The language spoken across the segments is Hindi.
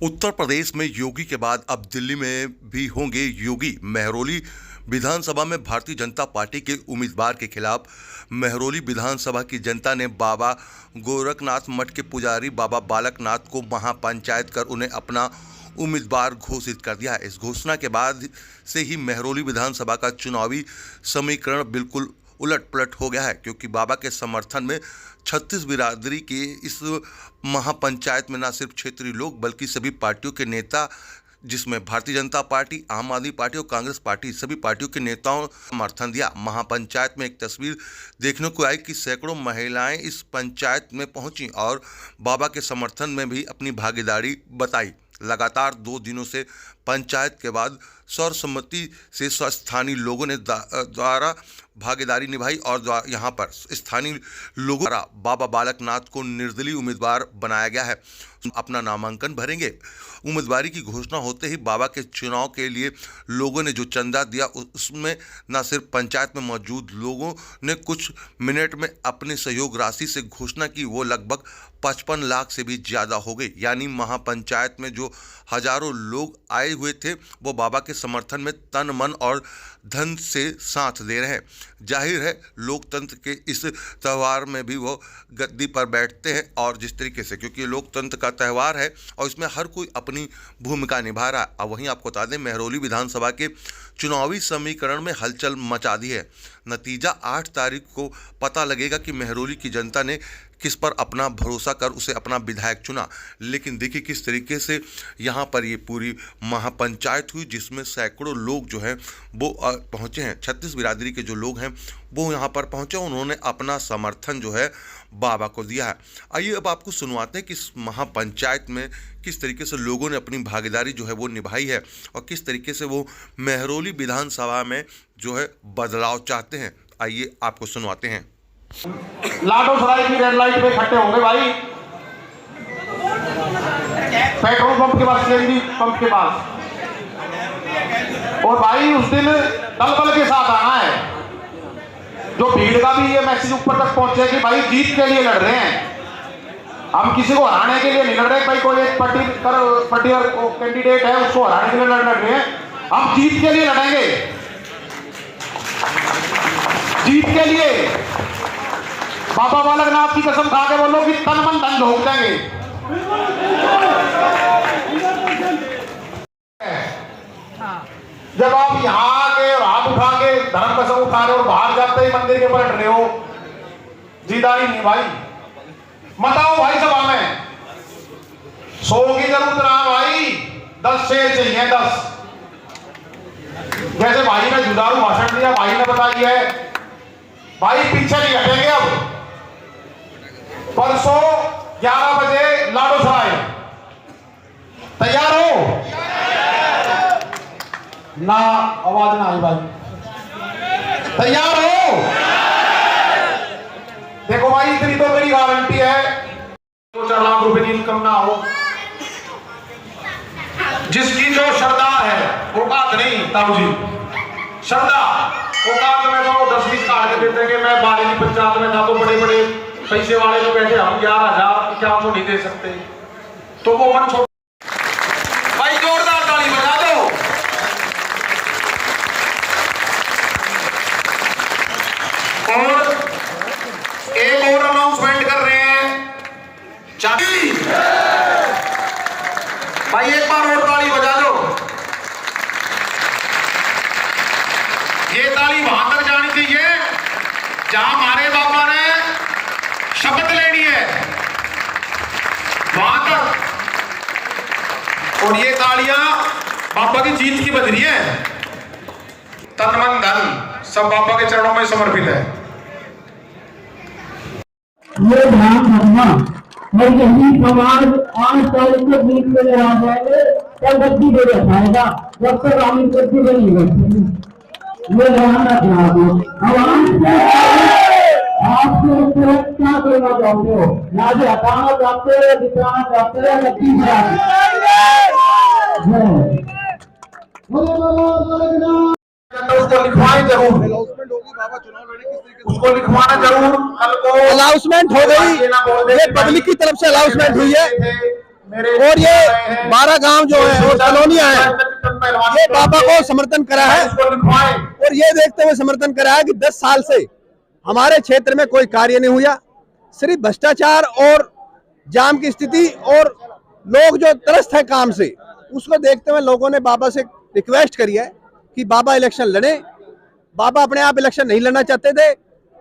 उत्तर प्रदेश में योगी के बाद अब दिल्ली में भी होंगे योगी। महरौली विधानसभा में भारतीय जनता पार्टी के उम्मीदवार के खिलाफ महरौली विधानसभा की जनता ने बाबा गोरखनाथ मठ के पुजारी बाबा बालकनाथ को महापंचायत कर उन्हें अपना उम्मीदवार घोषित कर दिया है। इस घोषणा के बाद से ही महरौली विधानसभा का चुनावी समीकरण बिल्कुल उलट पलट हो गया है, क्योंकि बाबा के समर्थन में 36 बिरादरी के इस महापंचायत में न सिर्फ क्षेत्रीय लोग बल्कि सभी पार्टियों के नेता, जिसमें भारतीय जनता पार्टी, आम आदमी पार्टी और कांग्रेस पार्टी, सभी पार्टियों के नेताओं ने समर्थन दिया। महापंचायत में एक तस्वीर देखने को आई कि सैकड़ों महिलाएं इस पंचायत में पहुंची और बाबा के समर्थन में भी अपनी भागीदारी बताई। लगातार 2 दिनों से पंचायत के बाद सर्वसम्मति से स्थानीय लोगों ने द्वारा भागीदारी निभाई और यहां पर स्थानीय लोगों द्वारा बाबा बालकनाथ को निर्दलीय उम्मीदवार बनाया गया है। अपना नामांकन भरेंगे। उम्मीदवारी की घोषणा होते ही बाबा के चुनाव के लिए लोगों ने जो चंदा दिया, उसमें न सिर्फ पंचायत में मौजूद लोगों ने कुछ मिनट में अपने सहयोग राशि से घोषणा की, वो लगभग 55 लाख से भी ज़्यादा हो गई। यानी महापंचायत में जो हजारों लोग आए हुए थे वो बाबा के समर्थन में तन मन और धन से साथ दे रहे हैं। जाहिर है लोकतंत्र के इस त्यौहार में भी वो गद्दी पर बैठते हैं और जिस तरीके से, क्योंकि लोकतंत्र का त्यौहार है और इसमें हर कोई अपनी भूमिका निभा रहा है। अब वहीं आपको बता दें, महरौली विधानसभा के चुनावी समीकरण में हलचल मचा दी है। नतीजा 8 तारीख को पता लगेगा कि महरौली की जनता ने किस पर अपना भरोसा कर उसे अपना विधायक चुना। लेकिन देखिए किस तरीके से यहाँ पर ये पूरी महापंचायत हुई, जिसमें सैकड़ों लोग जो हैं वो पहुँचे हैं। 36 बिरादरी के जो लोग हैं वो यहाँ पर पहुँचे, उन्होंने अपना समर्थन जो है बाबा को दिया है। आइए अब आपको सुनवाते हैं कि इस महापंचायत में किस तरीके से लोगों ने अपनी भागीदारी जो है वो निभाई है और किस तरीके से वो महरौली विधानसभा में जो है बदलाव चाहते हैं। आइए आपको सुनवाते हैं। लाडो सराय की रेड लाइट पे इकट्ठे होंगे भाई, पेट्रोल पंप के पास, सीएनजी पंप के पास। और भाई उस दिन दलबल के साथ आना है। जो भीड़ का भी ये मैसेज ऊपर तक पहुंचे कि भाई जीत के लिए लड़ रहे हैं, हम किसी को हराने के लिए नहीं लड़ रहे। भाई कोई एक पर्टिकुलर कैंडिडेट है, उसको हराने के लिए लड़ रहे हैं, हम जीत के लिए लड़ेंगे। जीत के लिए बाबा बालकनाथ की कसम खा के बोलो कि तन मन धन झोंक देंगे। जब आप यहाँ आके और हाथ उठा के धर्म कसम उठा रहे हो और बाहर जाते ही मंदिर के ऊपर हट रहे हो, जीदारी नहीं भाई। मत आओ भाई सभा में, 100 की जरूरत ना भाई, 10 शेर चाहिए, 10। जैसे भाई ने जुदारू भाषण दिया, भाई ने बताई है, भाई पीछे नहीं हटेंगे। अब परसों 11 बजे लाडो सराय, तैयार हो ना? आवाज ना आई भाई, तैयार हो? देखो भाई इतनी तो मेरी गारंटी है, 2-4 लाख रुपए की इनकम ना हो, जिसकी जो श्रद्धा है, औकात नहीं ताऊ जी, श्रद्धा औकात में तो 10-20 काट के देते कि मैं 12 की पंचायत में था तो बड़े बड़े पैसे वाले जो कहते हम 11,000 नहीं दे सकते, तो वो मन छोड़। भाई जोरदार ताली बजा दो। और एक और अनाउंसमेंट कर रहे हैं, चाची भाई एक बार और ताली बजा दो। ये ताली वहां तक जानी चाहिए जहां हमारे बाबा ने शपथ लेनी है, वहां तक। और ये तालियां बाबा की जीत की बज रही है। तन मन धन सब बाबा के चरणों में समर्पित है। ये ध्यान रखना, और यही समाज 8 तारीख को जीत में आ जाएंगे, तब गद्दी दे जाएगा, जब तक हम गद्दी नहीं बैठेंगे। ये ध्यान रखना। आपको क्या करना चाहते हो, ना जो हटाना चाहते हो, जिताना चाहते हो, गद्दी उसको लिखवाएं जरूर, उसको लिखवाना जरूर। कल को अनाउंसमेंट हो गई, ये पब्लिक की तरफ से अनाउंसमेंट हुई है। और ये 12 गांव जो है और कॉलोनियां हैं, ये बाबा को समर्थन करा है और ये देखते हुए समर्थन करा है कि 10 साल से हमारे क्षेत्र में कोई कार्य नहीं हुआ, सिर्फ भ्रष्टाचार और जाम की स्थिति और लोग जो त्रस्त है काम से, उसको देखते हुए लोगों ने बाबा से रिक्वेस्ट करी है कि बाबा इलेक्शन लड़े। बाबा अपने आप इलेक्शन नहीं लड़ना चाहते थे।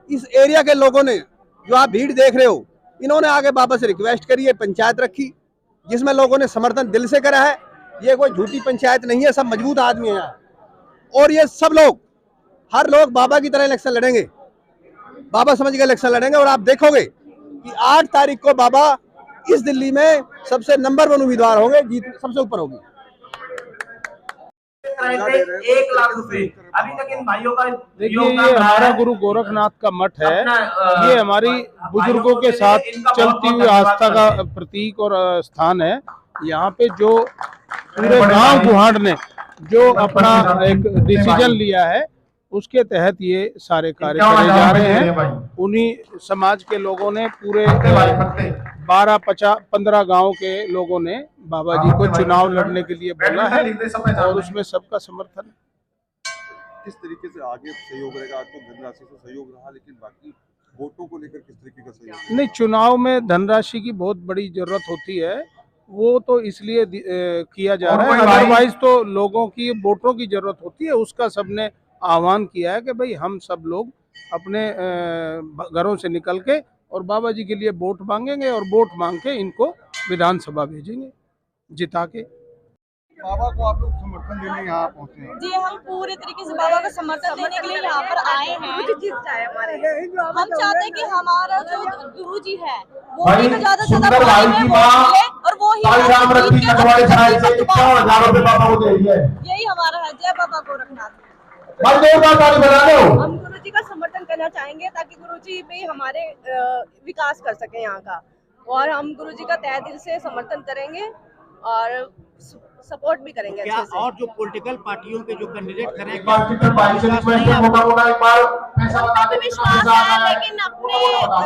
इस एरिया के लोगों ने, जो आप भीड़ देख रहे हो, इन्होंने आगे बाबा से रिक्वेस्ट करी है, पंचायत रखी जिसमें लोगों ने समर्थन दिल से करा है। ये कोई झूठी पंचायत नहीं है, सब मजबूत आदमी हैं और ये सब लोग, हर लोग बाबा की तरह इलेक्शन लड़ेंगे, बाबा समझ के इलेक्शन लड़ेंगे। और आप देखोगे कि 8 तारीख को बाबा इस दिल्ली में सबसे नंबर 1 उम्मीदवार होंगे, जीत सबसे ऊपर होगी। 1 लाख रुपए अभी तक इन भाइयों का। देखिए, ये हमारा गुरु गोरखनाथ का मठ है, ये हमारी बुजुर्गों के साथ चलती हुई आस्था का प्रतीक और स्थान है। यहाँ पे जो पूरे गांव गुहाड़ ने जो अपना एक डिसीजन लिया है, उसके तहत ये सारे कार्य करे जा रहे हैं। उन्हीं समाज के लोगों ने, पूरे 12-15 गांव के लोगों ने बाबा जी को चुनाव लड़ने के लिए बोला है और उसमें सबका समर्थन है। किस तरीके से आगे सहयोग रहेगा? आज तो धनराशि से सहयोग रहा, लेकिन बाकी वोटों को लेकर किस तरीके का सहयोग? नहीं, चुनाव में धनराशि की बहुत बड़ी जरूरत होती है, वो तो इसलिए किया जा रहा है। अदरवाइज तो लोगों की वोटों की जरूरत होती है। उसका सबने आह्वान किया है कि भाई हम सब लोग अपने घरों से निकल के और बाबा जी के लिए वोट मांगेंगे और वोट मांग के इनको विधानसभा भेजेंगे जिता के। बाबा को आप लोग समर्थन देने यहाँ पहुँचे हैं? जी, हम पूरे तरीके से बाबा को समर्थन देने के लिए यहाँ पर आए हैं। हम चाहते हैं कि हमारा जो गुरु जी है वो ही ज्यादा से ज्यादा भाई में वोट मिले और वो ही यही हमारा है। जय बाबा गोरखनाथ। हम गुरुजी का समर्थन करना चाहेंगे ताकि गुरुजी भी हमारे विकास कर सके यहाँ का, और हम गुरुजी का तहे दिल से समर्थन करेंगे और सपोर्ट भी करेंगे अच्छे से। और जो पॉलिटिकल पार्टियों के जो कैंडिडेट करेंगे विश्वास है, लेकिन अपने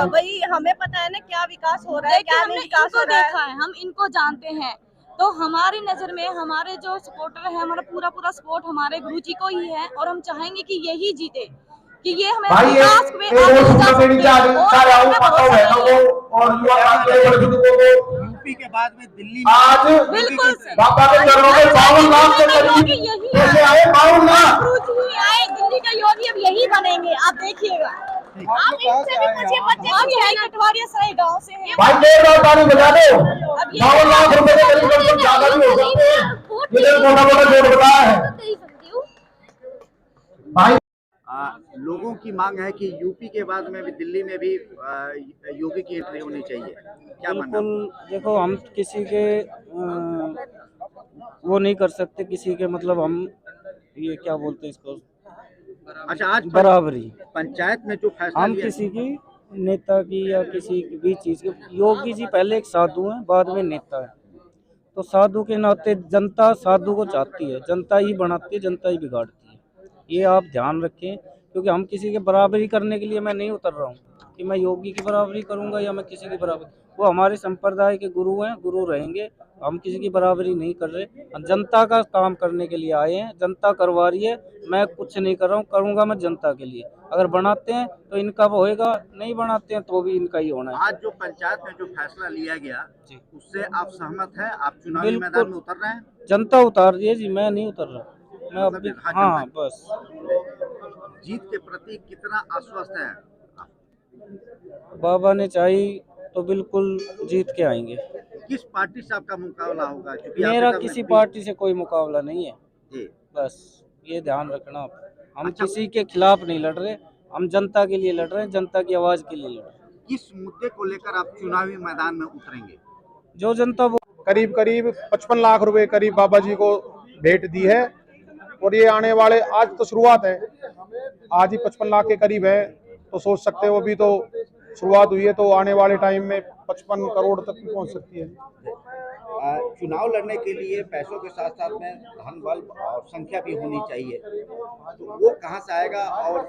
वही हमें पता है ना क्या विकास हो रहा है, क्या नहीं विकास हो रहा है। हम इनको जानते हैं, तो हमारी नजर में हमारे जो सपोर्टर है, हमारा पूरा सपोर्ट हमारे गुरु जी को ही है और हम चाहेंगे कि यही जीते, कि ये हमें विकास में यूपी के बाद में दिल्ली में बिल्कुल दिल्ली का योगी अब यही बनेंगे, आप देखिएगा। आप इनसे भी पूछिए, बच्चे हम यही कटवारिया सराय गाँव से हैं। लोगों की मांग है कि यूपी के बाद में भी दिल्ली में भी योगी की एंट्री होनी चाहिए, क्या मानना? बिल्कुल, देखो हम किसी के वो नहीं कर सकते, किसी के मतलब हम ये क्या बोलते हैं इसको, अच्छा, आज बराबरी पंचायत में जो फैसला हम किसी की नेता की या किसी भी चीज़ के, योगी जी पहले एक साधु हैं, बाद में नेता है, तो साधु के नाते जनता साधु को चाहती है, जनता ही बनाती है, जनता ही बिगाड़ती है। ये आप ध्यान रखें, क्योंकि हम किसी के बराबरी करने के लिए मैं नहीं उतर रहा हूँ कि मैं योगी की बराबरी करूँगा या मैं किसी की बराबरी, वो हमारे संप्रदाय के गुरु हैं, गुरु रहेंगे, हम किसी की बराबरी नहीं कर रहे। हम जनता का काम करने के लिए आए हैं, जनता करवा रही है, मैं कुछ नहीं कर रहा हूँ, करूँगा मैं जनता के लिए। अगर बनाते हैं तो इनका होएगा, नहीं बनाते हैं तो भी इनका ही होना है। आज जो पंचायत में जो फैसला लिया गया उससे आप सहमत हैं? आप चुनावी मैदान में उतर रहे हैं? जनता उतार रही है जी, मैं नहीं उतर रहा, मैं अभी हाँ बस। जीत के प्रति कितना आश्वस्त है? बाबा ने चाही तो बिल्कुल जीत के आएंगे। किस पार्टी से आपका मुकाबला होगा? मेरा किसी पार्टी से कोई मुकाबला नहीं है जी, बस ये ध्यान रखना। हम किसी के खिलाफ नहीं लड़ रहे, हम जनता के लिए लड़ रहे हैं, जनता की आवाज के लिए लड़ रहे हैं। किस मुद्दे को लेकर आप चुनावी मैदान में उतरेंगे? जो जनता वो करीब 55 लाख रुपए करीब बाबा जी को भेंट दी है और ये आने वाले, आज तो शुरुआत है, आज ही 55 लाख के करीब है, तो सोच सकते हो अभी तो शुरुआत हुई है, तो आने वाले टाइम में 55 करोड़ तक भी पहुंच सकती है। चुनाव लड़ने के लिए पैसों के साथ साथ में धन बल और संख्या भी होनी चाहिए, तो वो कहां से आएगा और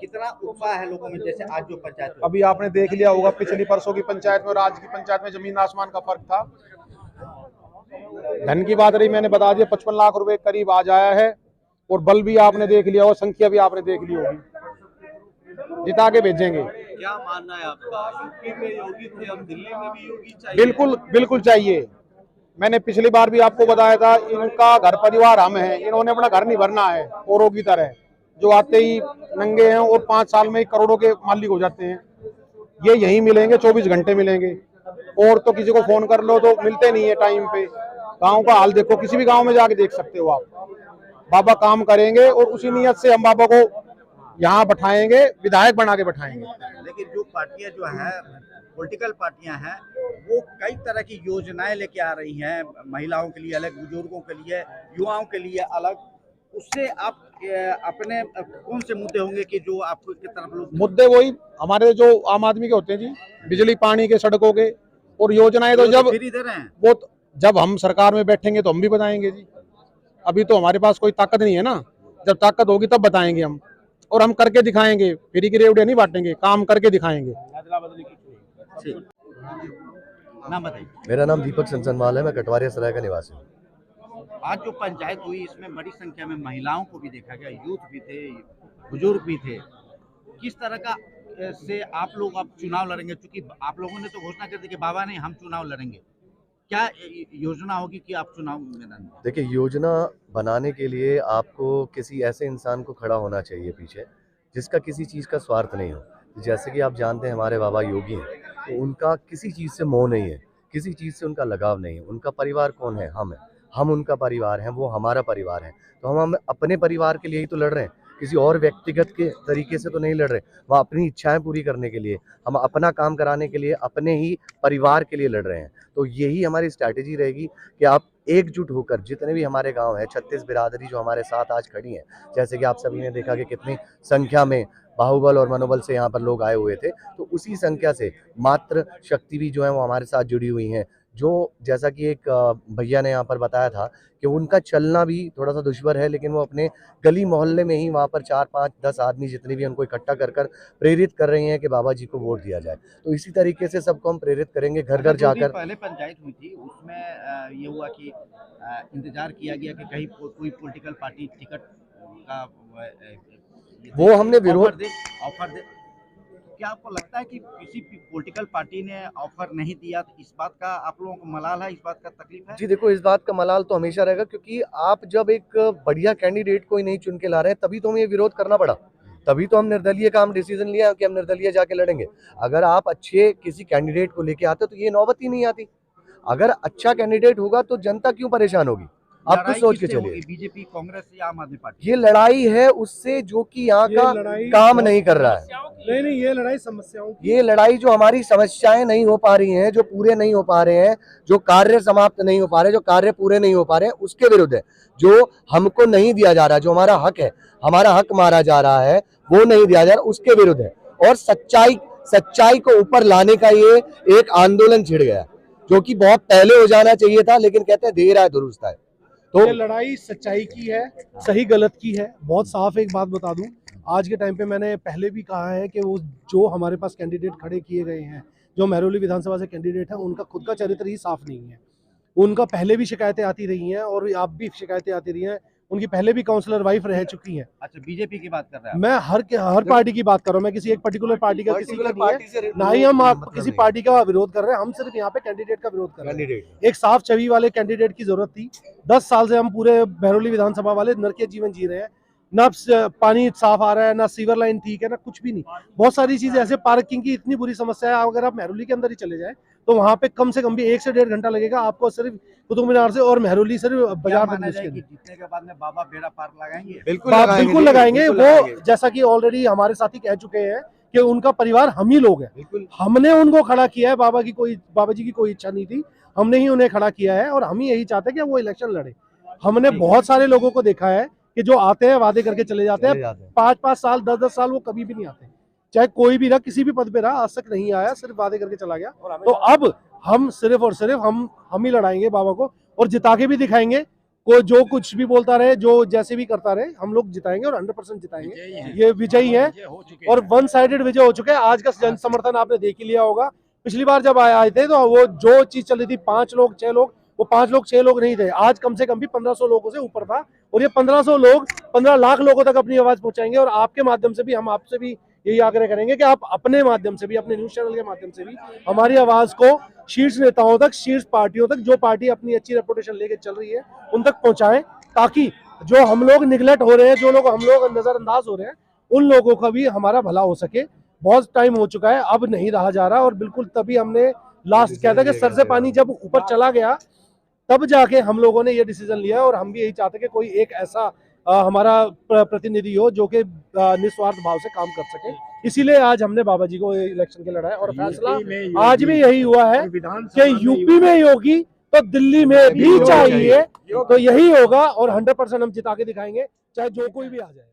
कितना उत्साह है लोगों में? जैसे आज जो पंचायत, अभी आपने देख लिया होगा पिछली परसों की पंचायत में और आज की पंचायत में जमीन आसमान का फर्क था। धन की बात रही, मैंने बता दिया 55 लाख रुपए करीब आज आया है, और बल भी आपने देख लिया और संख्या भी आपने देख ली होगी, जिता के भेजेंगे। क्या मानना है आपका? यूपी में योगी थे, अब दिल्ली में भी योगी चाहिए? बिल्कुल बिल्कुल चाहिए। मैंने पिछली बार भी आपको बताया था, इनका घर परिवार हम हैं, इन्होंने अपना घर नहीं भरना है औरों की तरह, जो आते ही नंगे हैं और 5 साल में करोड़ों के मालिक हो जाते हैं। ये यहीं मिलेंगे, 24 घंटे मिलेंगे, और तो किसी को फोन कर लो तो मिलते नहीं है टाइम पे। गांव का हाल देखो, किसी भी गांव में जाके देख सकते हो आप। बाबा काम करेंगे और उसी नियत से हम बाबा को यहाँ बैठाएंगे, विधायक बना के बैठाएंगे। लेकिन जो पार्टियां जो है, पॉलिटिकल पार्टियां हैं, वो कई तरह की योजनाएं लेके आ रही हैं, महिलाओं के लिए अलग, बुजुर्गों के लिए, युवाओं के लिए अलग। उससे आप अपने कौन से मुद्दे होंगे कि जो आपको की तरफ लोग? मुद्दे वही हमारे जो आम आदमी के होते हैं जी, बिजली पानी के, सड़कों के, और योजनाएं तो जब फ्री दे रहे हैं, वो जब हम सरकार में बैठेंगे तो हम भी बताएंगे जी। अभी तो हमारे पास कोई ताकत नहीं है ना, जब ताकत होगी तब बताएंगे हम, और हम करके दिखाएंगे। फ्री की रेवड़ियां नहीं बांटेंगे, काम करके दिखाएंगे। नाम बताइए। मेरा नाम दीपक सनसनवाल है, मैं कटवारिया सराय का निवासी हूँ। आज जो पंचायत हुई, इसमें बड़ी संख्या में महिलाओं को भी देखा गया, यूथ भी थे, बुजुर्ग भी थे। किस तरह का से आप लोग अब चुनाव लड़ेंगे? क्योंकि आप लोगों ने तो घोषणा कर दी कि बाबा नहीं, हम चुनाव लड़ेंगे। क्या योजना होगी कि आप चुनाव मैदान में? देखिए, योजना बनाने के लिए आपको किसी ऐसे इंसान को खड़ा होना चाहिए पीछे, जिसका किसी चीज़ का स्वार्थ नहीं हो। जैसे कि आप जानते हैं हमारे बाबा योगी हैं, तो उनका किसी चीज़ से मोह नहीं है, किसी चीज़ से उनका लगाव नहीं है। उनका परिवार कौन है? हम हैं। हम उनका परिवार हैं, वो हमारा परिवार है। तो हम अपने परिवार के लिए ही तो लड़ रहे हैं, किसी और व्यक्तिगत के तरीके से तो नहीं लड़ रहे। वह अपनी इच्छाएं पूरी करने के लिए, हम अपना काम कराने के लिए, अपने ही परिवार के लिए लड़ रहे हैं। तो यही हमारी स्ट्रैटेजी रहेगी कि आप एकजुट होकर, जितने भी हमारे गांव हैं, 36 बिरादरी जो हमारे साथ आज खड़ी हैं, जैसे कि आप सभी ने देखा कि कितनी संख्या में बाहुबल और मनोबल से यहाँ पर लोग आए हुए थे, तो उसी संख्या से मात्र शक्ति भी जो है वो हमारे साथ जुड़ी हुई हैं। जो जैसा कि एक भैया ने यहाँ पर बताया था कि उनका चलना भी थोड़ा सा दुश्वार है, लेकिन वो अपने गली मोहल्ले में ही वहाँ पर 4, 5, 10 आदमी जितने भी उनको इकट्ठा कर कर प्रेरित कर रहे हैं कि बाबा जी को वोट दिया जाए। तो इसी तरीके से सबको हम प्रेरित करेंगे, घर घर जाकर। पहले पंचायत हुई थी, उसमें ये हुआ कि इंतजार किया गया कि कहीं कोई पॉलिटिकल पार्टी टिकट का वो हमने विरोध ऑफर दे। क्या आपको लगता है कि किसी पॉलिटिकल पार्टी ने ऑफर नहीं दिया, तो इस बात का आप लोगों को मलाल है, इस बात का तकलीफ है? जी देखो, इस बात का मलाल तो हमेशा रहेगा, क्योंकि आप जब एक बढ़िया कैंडिडेट कोई नहीं चुन के ला रहे हैं, तभी तो हमें ये विरोध करना पड़ा। तभी तो हम निर्दलीय का डिसीजन लिया कि हम निर्दलीय जाके लड़ेंगे। अगर आप अच्छे किसी कैंडिडेट को लेके आते तो ये नौबत ही नहीं आती। अगर अच्छा कैंडिडेट होगा तो जनता क्यों परेशान होगी? आप कुछ सोच के चलिए। बीजेपी, कांग्रेस या आम आदमी पार्टी? ये लड़ाई है उससे जो कि यहाँ का काम नहीं कर रहा है। नहीं, ये लड़ाई समस्याओं की, ये लड़ाई जो हमारी समस्याएं नहीं हो पा रही हैं, जो पूरे नहीं हो पा रहे हैं, जो कार्य समाप्त नहीं हो पा रहे, जो कार्य पूरे नहीं हो पा रहे हैं, उसके विरुद्ध है। जो हमको नहीं दिया जा रहा, जो हमारा हक है, हमारा हक मारा जा रहा है, वो नहीं दिया जा रहा, उसके विरुद्ध है। और सच्चाई को ऊपर लाने का ये एक आंदोलन छिड़ गया, जो कि बहुत पहले हो जाना चाहिए था, लेकिन कहते हैं देर आए दुरुस्त आए। तो ये लड़ाई सच्चाई की है, सही गलत की है। बहुत साफ एक बात बता दूं, आज के टाइम पे मैंने पहले भी कहा है कि वो जो हमारे पास कैंडिडेट खड़े किए गए हैं, जो महरौली विधानसभा से कैंडिडेट हैं, उनका खुद का चरित्र ही साफ नहीं है। उनका पहले भी शिकायतें आती रही हैं और अब भी शिकायतें आती रही हैं। उनकी पहले भी काउंसलर वाइफ रह चुकी हैं। अच्छा, बीजेपी की बात कर रहे हैं? मैं हर पार्टी की बात कर रहा हूँ, मैं किसी एक पर्टिकुलर पार्टी का किसी का नहीं है, ना ही हम किसी पार्टी का विरोध कर रहे हैं। हम सिर्फ यहाँ पे कैंडिडेट का विरोध कर रहे हैं। एक साफ छवि वाले कैंडिडेट की जरूरत थी। 10 साल से हम पूरे महरौली विधानसभा वाले नरकीय जीवन जी रहे हैं, ना पानी साफ आ रहा है, ना सीवर लाइन ठीक है, ना कुछ भी नहीं। बहुत सारी चीजें ऐसे, पार्किंग की इतनी बुरी समस्या है। अगर आप महरौली के अंदर ही चले जाए तो वहाँ पे कम से कम भी 1 से 1.5 घंटा लगेगा आपको, सिर्फ कुतुब मीनार से और महरौली सिर्फ बाजार तक के। जीतने के बाद में बाबा बेड़ा पार लगाएंगे? बिल्कुल लगाएंगे। वो जैसा कि ऑलरेडी हमारे साथी कह चुके हैं कि उनका परिवार हम ही लोग हैं। हमने उनको खड़ा किया है, बाबा जी की कोई इच्छा नहीं थी, हमने ही उन्हें खड़ा किया है और हम ही यही चाहते हैं कि वो इलेक्शन लड़े। हमने बहुत सारे लोगों को देखा है कि जो आते हैं वादे करके चले जाते हैं, 5-5 साल 10-10 साल वो कभी भी नहीं आते, चाहे कोई भी रहा, किसी भी पद पे रहा, आज तक नहीं आया, सिर्फ वादे करके चला गया। तो अब हम सिर्फ और सिर्फ हम ही लड़ाएंगे बाबा को, और जिता के भी दिखाएंगे। कोई जो कुछ भी बोलता रहे, जो जैसे भी करता रहे, हम लोग जिताएंगे और 100% जिताएंगे। ये विजयी है और 1 साइडेड विजय हो चुके हैं। आज का जन समर्थन आपने देख ही लिया होगा। पिछली बार जब आए थे तो वो जो चीज चल रही थी, 5 लोग 6 लोग, वो 5 लोग 6 लोग नहीं थे, आज कम से कम भी 1500 लोगों से ऊपर था। और ये 1500 लोग 15 लाख लोगों तक अपनी आवाज पहुंचाएंगे। और आपके माध्यम से भी हम आपसे भी यही आग्रह करेंगे कि आप अपने माध्यम से भी, अपने न्यूज चैनल के माध्यम से भी हमारी आवाज को शीर्ष नेताओं तक, शीर्ष पार्टियों तक, जो पार्टी अपनी अच्छी रेपुटेशन लेके चल रही है उन तक पहुंचाएं, ताकि जो हम लोग निगलेक्ट हो रहे हैं, जो लोग हम लोग नजरअंदाज हो रहे हैं, उन लोगों का भी हमारा भला हो सके। बहुत टाइम हो चुका है, अब नहीं रहा जा रहा। और बिल्कुल तभी हमने लास्ट क्या था कि सर से पानी जब ऊपर चला गया तब जाके हम लोगों ने ये डिसीजन लिया। और हम भी यही चाहते कि कोई एक ऐसा हमारा प्रतिनिधि हो जो कि निस्वार्थ भाव से काम कर सके। इसीलिए आज हमने बाबा जी को इलेक्शन के लड़ा है। और फैसला आज भी यही हुआ है कि यूपी में योगी तो दिल्ली में भी चाहिए, तो यही होगा। और 100% हम जिता के दिखाएंगे, चाहे जो कोई भी आ जाए।